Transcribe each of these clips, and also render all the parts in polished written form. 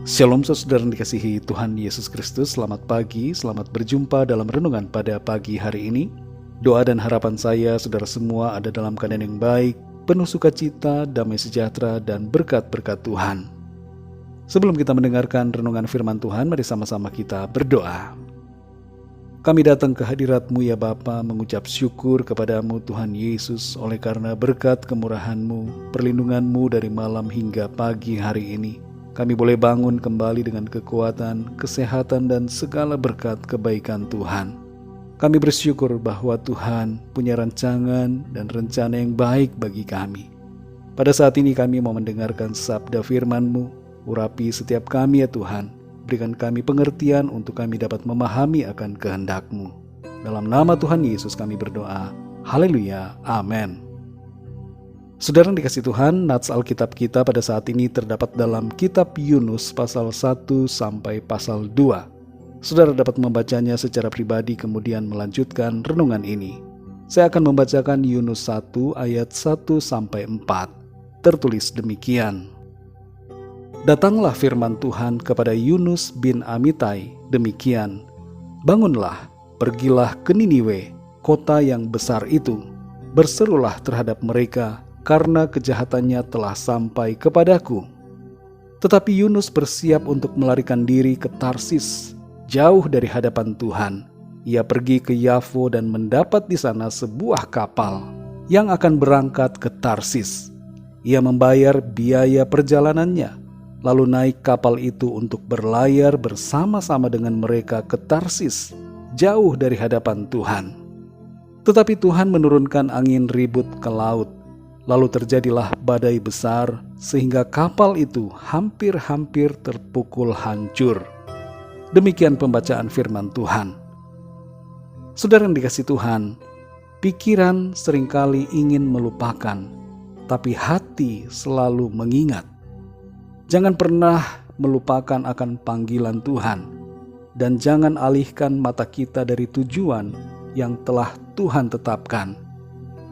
Shalom saudara yang dikasihi Tuhan Yesus Kristus. Selamat pagi, selamat berjumpa dalam renungan pada pagi hari ini. Doa dan harapan saya saudara semua ada dalam keadaan yang baik, penuh sukacita, damai sejahtera, dan berkat-berkat Tuhan. Sebelum kita mendengarkan renungan firman Tuhan, mari sama-sama kita berdoa. Kami datang ke hadirat-Mu ya Bapa, mengucap syukur kepadamu Tuhan Yesus oleh karena berkat kemurahan-Mu, perlindungan-Mu dari malam hingga pagi hari ini. Kami boleh bangun kembali dengan kekuatan, kesehatan, dan segala berkat kebaikan Tuhan. Kami bersyukur bahwa Tuhan punya rancangan dan rencana yang baik bagi kami. Pada saat ini kami mau mendengarkan sabda firman-Mu. Urapi setiap kami ya Tuhan. Berikan kami pengertian untuk kami dapat memahami akan kehendak-Mu. Dalam nama Tuhan Yesus kami berdoa. Haleluya. Amin. Saudara yang dikasih Tuhan, nats Alkitab kita pada saat ini terdapat dalam kitab Yunus pasal 1 sampai pasal 2. Saudara dapat membacanya secara pribadi kemudian melanjutkan renungan ini. Saya akan membacakan Yunus 1 ayat 1 sampai 4. Tertulis demikian. Datanglah firman Tuhan kepada Yunus bin Amitai demikian. Bangunlah, pergilah ke Niniwe, kota yang besar itu. Berserulah terhadap mereka, karena kejahatannya telah sampai kepadaku. Tetapi Yunus bersiap untuk melarikan diri ke Tarsis, jauh dari hadapan Tuhan. Ia pergi ke Yafo dan mendapat di sana sebuah kapal yang akan berangkat ke Tarsis. Ia membayar biaya perjalanannya, lalu naik kapal itu untuk berlayar bersama-sama dengan mereka ke Tarsis, jauh dari hadapan Tuhan. Tetapi Tuhan menurunkan angin ribut ke laut. Lalu terjadilah badai besar sehingga kapal itu hampir-hampir terpukul hancur. Demikian pembacaan firman Tuhan. Saudara yang dikasihi Tuhan, pikiran seringkali ingin melupakan, tapi hati selalu mengingat. Jangan pernah melupakan akan panggilan Tuhan, dan jangan alihkan mata kita dari tujuan yang telah Tuhan tetapkan.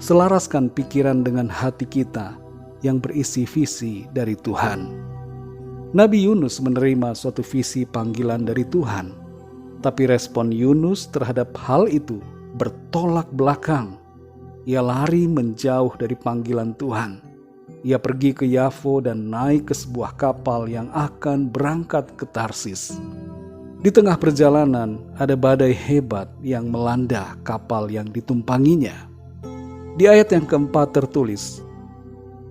Selaraskan pikiran dengan hati kita yang berisi visi dari Tuhan. Nabi Yunus menerima suatu visi panggilan dari Tuhan, tapi respon Yunus terhadap hal itu bertolak belakang. Ia lari menjauh dari panggilan Tuhan. Ia pergi ke Yafo dan naik ke sebuah kapal yang akan berangkat ke Tarsis. Di tengah perjalanan ada badai hebat yang melanda kapal yang ditumpanginya. Di ayat yang keempat tertulis,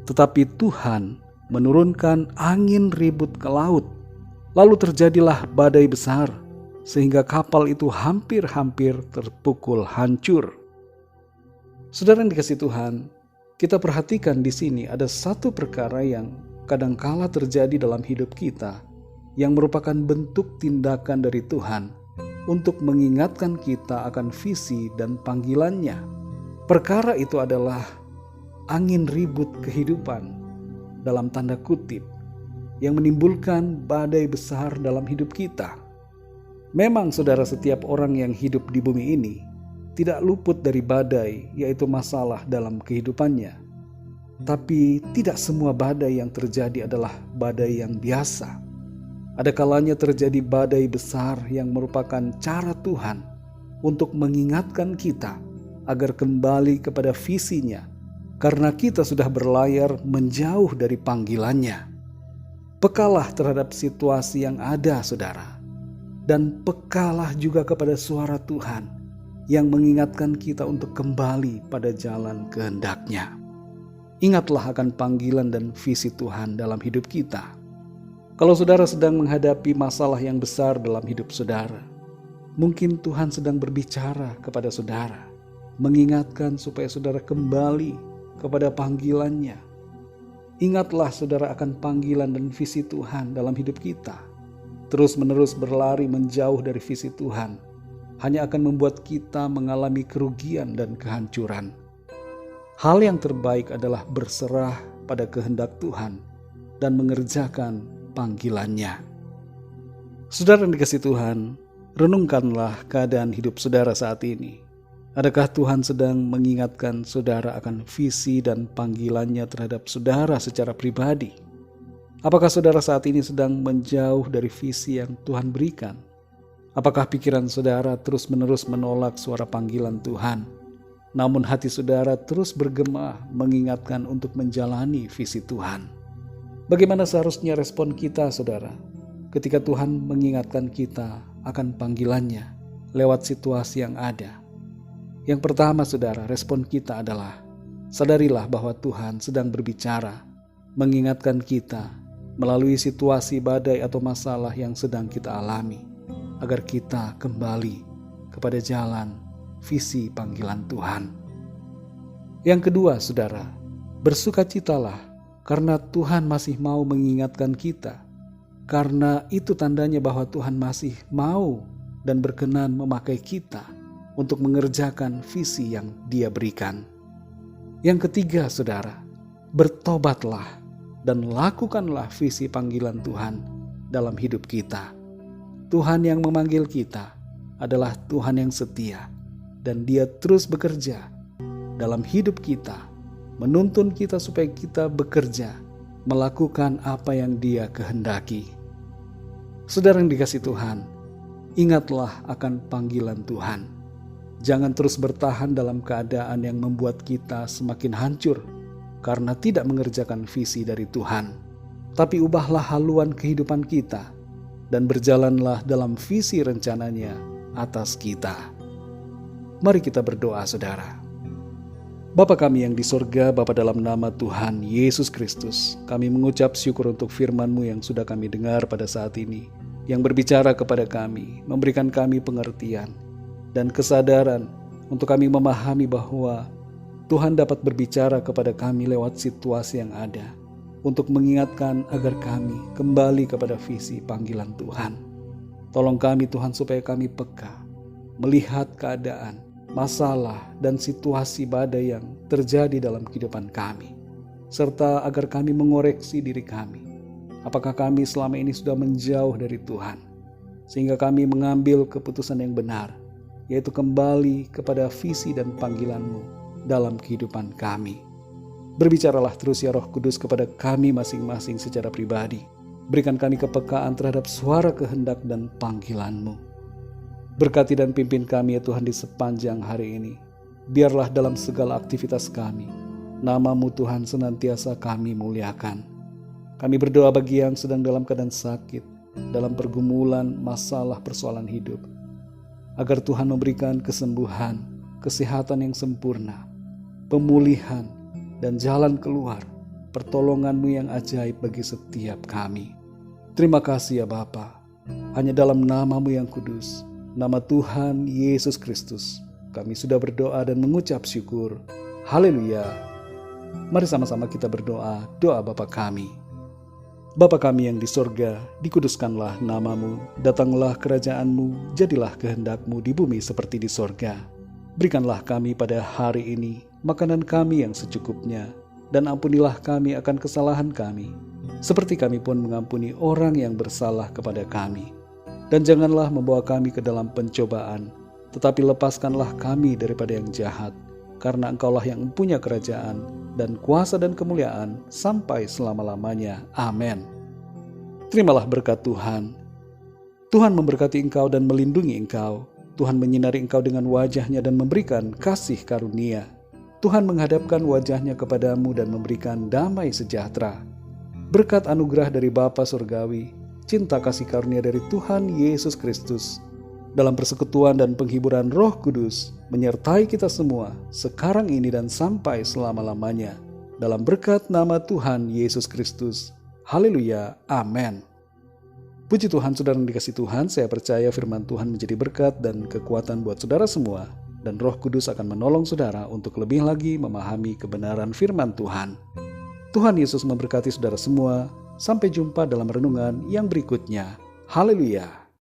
tetapi Tuhan menurunkan angin ribut ke laut, lalu terjadilah badai besar, sehingga kapal itu hampir-hampir terpukul hancur. Saudara yang dikasihi Tuhan, kita perhatikan di sini ada satu perkara yang kadangkala terjadi dalam hidup kita, yang merupakan bentuk tindakan dari Tuhan untuk mengingatkan kita akan visi dan panggilannya. Perkara itu adalah angin ribut kehidupan dalam tanda kutip yang menimbulkan badai besar dalam hidup kita. Memang saudara, setiap orang yang hidup di bumi ini tidak luput dari badai, yaitu masalah dalam kehidupannya. Tapi tidak semua badai yang terjadi adalah badai yang biasa. Ada kalanya terjadi badai besar yang merupakan cara Tuhan untuk mengingatkan kita agar kembali kepada visinya, karena kita sudah berlayar menjauh dari panggilannya. Pekalah terhadap situasi yang ada, saudara, dan pekalah juga kepada suara Tuhan yang mengingatkan kita untuk kembali pada jalan kehendak-Nya. Ingatlah akan panggilan dan visi Tuhan dalam hidup kita. Kalau saudara sedang menghadapi masalah yang besar dalam hidup saudara, mungkin Tuhan sedang berbicara kepada saudara, mengingatkan supaya saudara kembali kepada panggilannya. Ingatlah saudara akan panggilan dan visi Tuhan dalam hidup kita. Terus-menerus berlari menjauh dari visi Tuhan hanya akan membuat kita mengalami kerugian dan kehancuran. Hal yang terbaik adalah berserah pada kehendak Tuhan dan mengerjakan panggilannya. Saudara yang dikasihi Tuhan, renungkanlah keadaan hidup saudara saat ini. Adakah Tuhan sedang mengingatkan saudara akan visi dan panggilannya terhadap saudara secara pribadi? Apakah saudara saat ini sedang menjauh dari visi yang Tuhan berikan? Apakah pikiran saudara terus-menerus menolak suara panggilan Tuhan? Namun hati saudara terus bergema mengingatkan untuk menjalani visi Tuhan. Bagaimana seharusnya respon kita, saudara, ketika Tuhan mengingatkan kita akan panggilannya lewat situasi yang ada? Yang pertama, saudara, respon kita adalah sadarilah bahwa Tuhan sedang berbicara, mengingatkan kita melalui situasi badai atau masalah yang sedang kita alami, agar kita kembali kepada jalan visi panggilan Tuhan. Yang kedua, saudara, bersukacitalah karena Tuhan masih mau mengingatkan kita. Karena itu tandanya bahwa Tuhan masih mau dan berkenan memakai kita untuk mengerjakan visi yang Dia berikan. Yang ketiga, saudara, bertobatlah dan lakukanlah visi panggilan Tuhan dalam hidup kita. Tuhan yang memanggil kita adalah Tuhan yang setia, dan Dia terus bekerja dalam hidup kita, menuntun kita supaya kita bekerja, melakukan apa yang Dia kehendaki. Saudara yang dikasihi Tuhan, ingatlah akan panggilan Tuhan. Jangan terus bertahan dalam keadaan yang membuat kita semakin hancur karena tidak mengerjakan visi dari Tuhan. Tapi ubahlah haluan kehidupan kita dan berjalanlah dalam visi rencananya atas kita. Mari kita berdoa, saudara. Bapa kami yang di sorga, Bapa, dalam nama Tuhan Yesus Kristus, kami mengucap syukur untuk firman-Mu yang sudah kami dengar pada saat ini, yang berbicara kepada kami, memberikan kami pengertian dan kesadaran untuk kami memahami bahwa Tuhan dapat berbicara kepada kami lewat situasi yang ada, untuk mengingatkan agar kami kembali kepada visi panggilan Tuhan. Tolong kami, Tuhan, supaya kami peka, melihat keadaan, masalah, dan situasi badai yang terjadi dalam kehidupan kami, serta agar kami mengoreksi diri kami. Apakah kami selama ini sudah menjauh dari Tuhan, sehingga kami mengambil keputusan yang benar, yaitu kembali kepada visi dan panggilan-Mu dalam kehidupan kami. Berbicaralah terus ya Roh Kudus kepada kami masing-masing secara pribadi. Berikan kami kepekaan terhadap suara kehendak dan panggilan-Mu. Berkati dan pimpin kami ya Tuhan di sepanjang hari ini. Biarlah dalam segala aktivitas kami, nama-Mu Tuhan senantiasa kami muliakan. Kami berdoa bagi yang sedang dalam keadaan sakit, dalam pergumulan masalah persoalan hidup, agar Tuhan memberikan kesembuhan, kesehatan yang sempurna, pemulihan, dan jalan keluar, pertolongan-Mu yang ajaib bagi setiap kami. Terima kasih ya Bapa, hanya dalam nama-Mu yang kudus, nama Tuhan Yesus Kristus, kami sudah berdoa dan mengucap syukur. Haleluya. Mari sama-sama kita berdoa, doa Bapa kami. Bapa kami yang di sorga, dikuduskanlah nama-Mu, datanglah kerajaan-Mu, jadilah kehendak-Mu di bumi seperti di sorga. Berikanlah kami pada hari ini makanan kami yang secukupnya, dan ampunilah kami akan kesalahan kami, seperti kami pun mengampuni orang yang bersalah kepada kami. Dan janganlah membawa kami ke dalam pencobaan, tetapi lepaskanlah kami daripada yang jahat, karena Engkaulah yang mempunyai kerajaan dan kuasa dan kemuliaan sampai selama-lamanya. Amin. Terimalah berkat Tuhan. Tuhan memberkati engkau dan melindungi engkau. Tuhan menyinari engkau dengan wajah-Nya dan memberikan kasih karunia. Tuhan menghadapkan wajah-Nya kepadamu dan memberikan damai sejahtera. Berkat anugerah dari Bapa Surgawi, cinta kasih karunia dari Tuhan Yesus Kristus, dalam persekutuan dan penghiburan Roh Kudus, menyertai kita semua, sekarang ini dan sampai selama-lamanya. Dalam berkat nama Tuhan Yesus Kristus. Haleluya. Amin. Puji Tuhan, saudara yang dikasihi Tuhan, saya percaya firman Tuhan menjadi berkat dan kekuatan buat saudara semua. Dan Roh Kudus akan menolong saudara untuk lebih lagi memahami kebenaran firman Tuhan. Tuhan Yesus memberkati saudara semua. Sampai jumpa dalam renungan yang berikutnya. Haleluya.